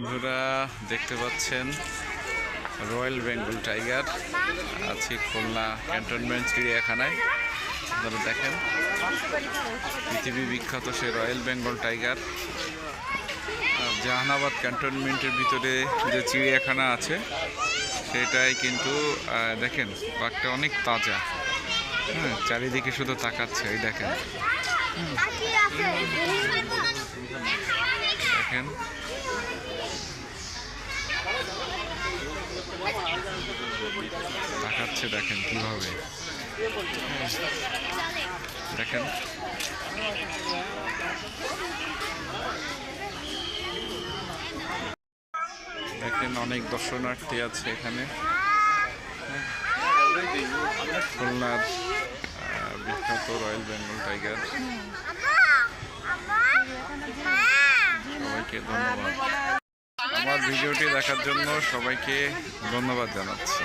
বন্ধুরা দেখতে পাচ্ছেন রয়্যাল বেঙ্গল টাইগার আছে খুলনা ক্যান্টনমেন্ট চিড়িয়াখানায়। আপনারা দেখেন পৃথিবী বিখ্যাত সে রয়্যাল বেঙ্গল টাইগার। জাহানাবাদ ক্যান্টনমেন্টের ভিতরে যে চিড়িয়াখানা আছে সেটাই কিন্তু দেখেন বাঘটা অনেক তাজা। হ্যাঁ, চারিদিকে শুধু তাকাচ্ছে। এই দেখেন দেখেন তাকাচ্ছে, দেখেন কিভাবে দেখেন। দেখেন অনেক দর্শনার্থী আছে এখানে। খুলনার বিখ্যাত রয়্যাল বেঙ্গল টাইগার। সবাইকে ধন্যবাদ। আমার ভিডিওটি দেখার জন্য সবাইকে ধন্যবাদ জানাচ্ছি।